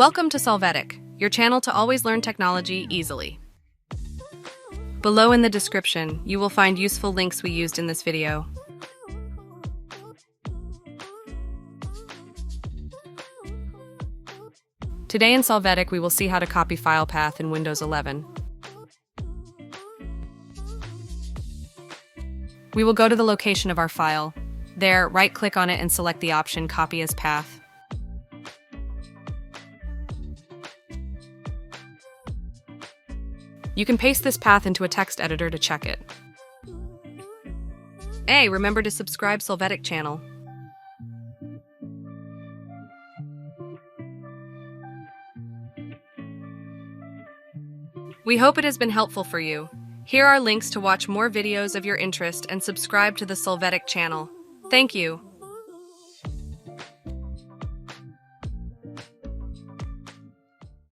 Welcome to Solvetic, your channel to always learn technology easily. Below in the description, you will find useful links we used in this video. Today in Solvetic, we will see how to copy file path in Windows 11. We will go to the location of our file. There, right-click on it and select the option Copy as Path. You can paste this path into a text editor to check it. Hey, remember to subscribe Solvetic channel. We hope it has been helpful for you. Here are links to watch more videos of your interest and subscribe to the Solvetic channel. Thank you.